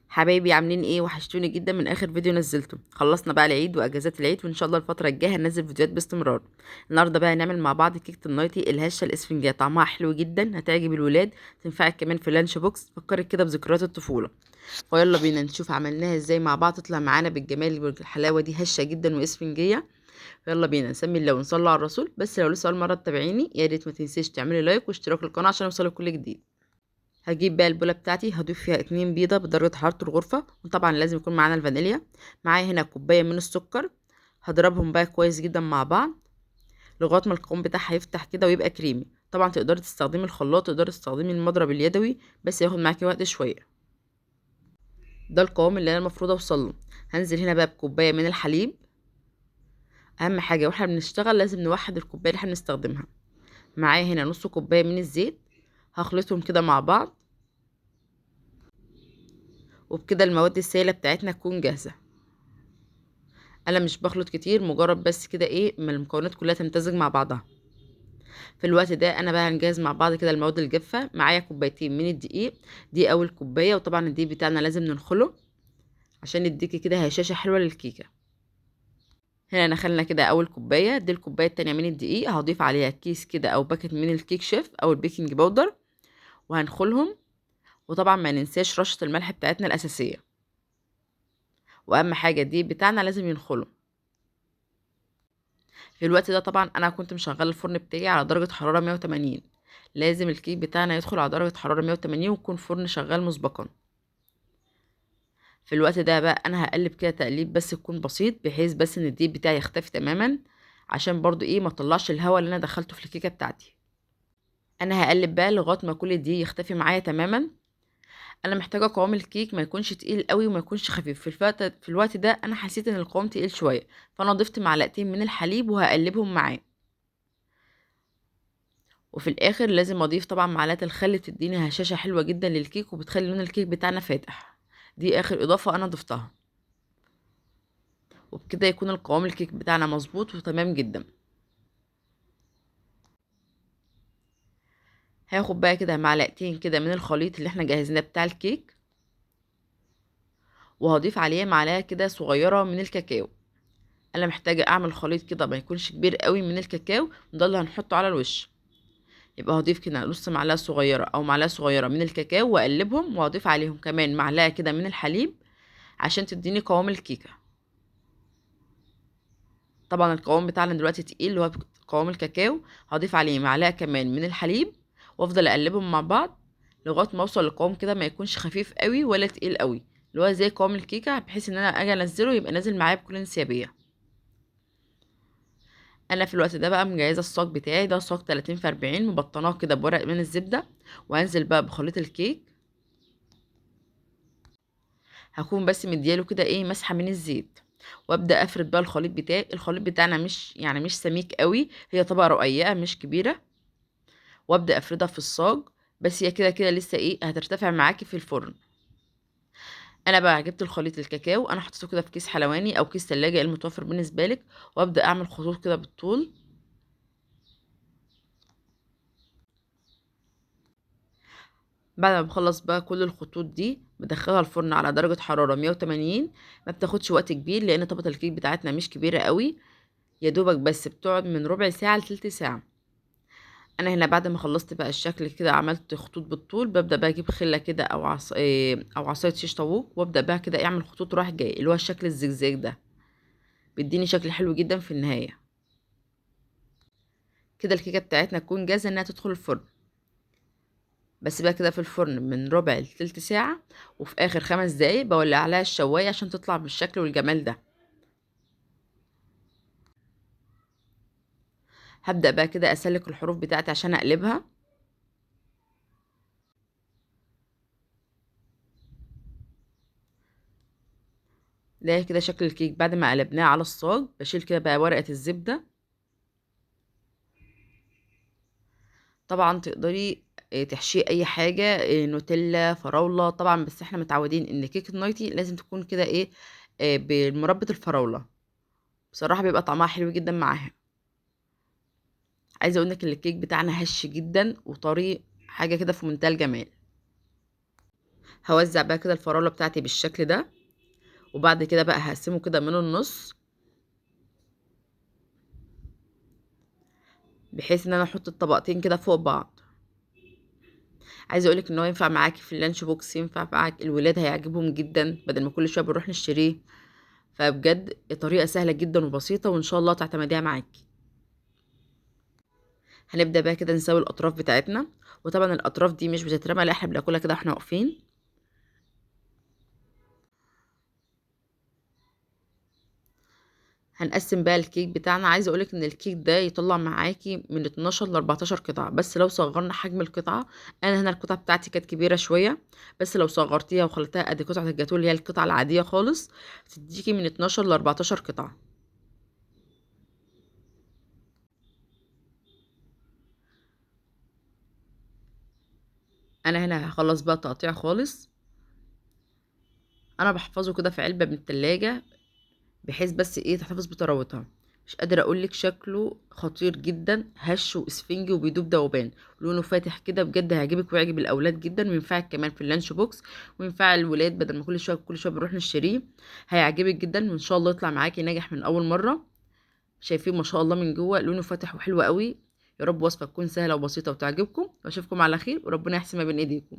حبايبي عاملين ايه؟ وحشتوني جدا من اخر فيديو نزلته. خلصنا بقى العيد واجازات العيد، وان شاء الله الفتره الجايه هننزل فيديوهات باستمرار. النهارده بقى هنعمل مع بعض كيكه النايتي الهشه الاسفنجيه، طعمها حلو جدا، هتعجب الولاد، تنفعك كمان في اللانش بوكس، فكرك كده بذكريات الطفوله. فيلا بينا نشوف عملناها ازاي مع بعض، تطلع معانا بالجمال والحلاوه دي، هشه جدا واسفنجيه. يلا بينا نسمي الله ونصلي على الرسول. بس لو لسه اول مره تتابعيني، يا ريت ما تنسيش تعملي لايك واشتراك القناه عشان يوصلك كل جديد. هجيب بقى البولة بتاعتي، هضيف فيها 2 بيضة بدرجة حرارة الغرفة، وطبعا لازم يكون معانا الفانيليا. معايا هنا كوباية من السكر. هضربهم بقى كويس جدا مع بعض لغاية ما القوام بتاعها يفتح كده ويبقى كريمي. طبعا تقدري تستخدمي الخلاط، تقدري تستخدمي المضرب اليدوي، بس ياخد معاكي وقت شوية. ده القوام اللي انا المفروض اوصله. هنزل هنا بقى بكوباية من الحليب. اهم حاجة واحنا بنشتغل لازم نوحد الكوباية اللي احنا بنستخدمها. معايا هنا نص كوباية من الزيت. هخلطهم كده مع بعض، وبكده المواد السائلة بتاعتنا تكون جاهزة. انا مش بخلط كتير، مجرد بس كده ايه ما المكونات كلها تمتزج مع بعضها. في الوقت ده انا بقى هنجهز مع بعض كده المواد الجافه. معايا كوبايتين من الدقيق. دي اول كوبايه، وطبعا الدقيق بتاعنا لازم ننخله عشان يديكي كده هشاشه حلوه للكيكه. هنا نخلنا كده اول كوبايه، دي الكوبايه التانية من الدقيق، هضيف عليها كيس كده او باكت من الكيك شيف او البيكنج باودر، وهنخلهم. وطبعا ما ننساش رشه الملح بتاعتنا الاساسيه. واهم حاجه الدقيق بتاعنا لازم ينخله. في الوقت ده طبعا انا كنت مشغله الفرن بتاعي على درجه حراره 180. لازم الكيك بتاعنا يدخل على درجه حراره 180 ويكون فرن شغال مسبقا. في الوقت ده بقى انا هقلب كده تقليب بس يكون بسيط، بحيث بس ان الدقيق بتاعي يختفي تماما، عشان برضو ايه ما طلعش الهواء اللي انا دخلته في الكيكه بتاعتي. انا هقلب بقى لغايه ما كل الدقيق يختفي معايا تماما. انا محتاجه قوام الكيك ما يكونش تقيل قوي وما يكونش خفيف. في الوقت ده انا حسيت ان القوام تقيل شويه، فانا ضفت معلقتين من الحليب وهقلبهم معاه. وفي الاخر لازم اضيف طبعا معلقه الخل، بتديني هشاشه حلوه جدا للكيك وبتخلي لون الكيك بتاعنا فاتح. دي اخر اضافه انا ضفتها. وبكده يكون القوام الكيك بتاعنا مظبوط وتمام جدا. هاخد بقى كده معلقتين كده من الخليط اللي احنا جهزناه بتاع الكيك، وهضيف عليه معلقه كده صغيره من الكاكاو. انا محتاجه اعمل خليط كده ما يكونش كبير قوي من الكاكاو، ده اللي هنحطه على الوش. يبقى هضيف كده نص معلقه صغيره او معلقه صغيره من الكاكاو واقلبهم، وهضيف عليهم كمان معلقه كده من الحليب عشان تديني قوام الكيكه. طبعا القوام بتاعنا دلوقتي تقيل اللي هو قوام الكاكاو. هضيف عليه معلقه كمان من الحليب، وافضل اقلبهم مع بعض لغايه ما اوصل لقوام كده ما يكونش خفيف قوي ولا تقيل قوي، اللي هو زي قوام الكيكه، بحيث ان انا اجي انزله يبقى نازل معايا بكل انسيابيه. انا في الوقت ده بقى مجهزه الصاج بتاعي، ده صاج 30 في 40، مبطناه كده بورق من الزبده. وهنزل بقى بخليط الكيك. هكون بس مدياله كده ايه مسحه من الزيت، وابدا افرد بقى الخليط بتاعي. الخليط بتاعنا مش سميك قوي، هي طبقه رقيقه مش كبيره. وابدا افردها في الصاج. بس هي كده كده لسه ايه هترتفع معاكي في الفرن. انا بقى جبت الخليط الكاكاو، انا حطيته كده في كيس حلواني او كيس تلاجة المتوفر بالنسبه لك، وابدا اعمل خطوط كده بالطول. بعد ما بخلص بقى كل الخطوط دي بدخلها الفرن على درجه حراره 180. ما بتاخدش وقت كبير لان طبقه الكيك بتاعتنا مش كبيره قوي، يا دوبك بس بتقعد من ربع ساعه لتلت ساعه. انا هنا بعد ما خلصت بقى الشكل كده، عملت خطوط بالطول، ببدا بقى اجيب خله كده او عصايه شيش طاووق، وابدا بقى كده اعمل خطوط رايح جاي اللي هو الشكل الزجزاج ده، بيديني شكل حلو جدا في النهايه. كده الكيكه بتاعتنا تكون جاهزه انها تدخل الفرن. بس بقى كده في الفرن من ربع لتلت ساعه، وفي اخر 5 دقايق بولع عليها الشوايه عشان تطلع بالشكل والجمال ده. هبدا بقى كده اسلك الحروف بتاعتي عشان اقلبها. ده كده شكل الكيك بعد ما قلبناه على الصاج. بشيل كده بقى ورقه الزبده. طبعا تقدري تحشيه اي حاجه، نوتيلا، فراوله طبعا، بس احنا متعودين ان كيكه النايتي لازم تكون كده ايه بمربى الفراوله. بصراحه بيبقى طعمها حلو جدا معاها. عايزه اقول لك ان الكيك بتاعنا هش جدا وطري، حاجه كده في منتهى الجمال. هوزع بقى كده الفراولة بتاعتي بالشكل ده، وبعد كده بقى هقسمه كده من النص، بحيث ان انا احط الطبقتين كده فوق بعض. عايزه اقولك ان هو ينفع معاكي في اللانش بوكس، ينفع معاك الولاد هيعجبهم جدا بدل ما كل شويه بنروح نشتريه. فبجد طريقه سهله جدا وبسيطه، وان شاء الله تعتمديها معاكي. هنبدا بقى كده نسوي الاطراف بتاعتنا، وطبعا الاطراف دي مش بتترمى، لا احنا بناكلها كده واحنا واقفين. هنقسم بقى الكيك بتاعنا. عايزه اقولك ان الكيك ده يطلع معاكي من 12 ل 14 قطعه، بس لو صغرنا حجم القطعه. انا هنا القطعه بتاعتي كانت كبيره شويه، بس لو صغرتيها وخليتها قد قطعه الجاتوه اللي هي القطعه العاديه خالص، هتديكي من 12 ل 14 قطعه. انا هنا هخلص بقى تقطيع خالص. انا بحفظه كده في علبه من التلاجة، بحيث بس ايه تحتفظ بطراوتها. مش قادره اقولك شكله خطير جدا، هش واسفنجي وبيدوب ذوبان، لونه فاتح كده، بجد هيعجبك ويعجب الاولاد جدا، وينفعك كمان في اللانش بوكس، وينفع الولاد بدل ما كل شويه بنروح نشتريه. هيعجبك جدا، وان شاء الله يطلع معاكي ناجح من اول مره. شايفين ما شاء الله من جوه لونه فاتح وحلو قوي. يا رب وصفه تكون سهله وبسيطه وتعجبكم، واشوفكم على خير، وربنا يحسن ما بين ايديكم.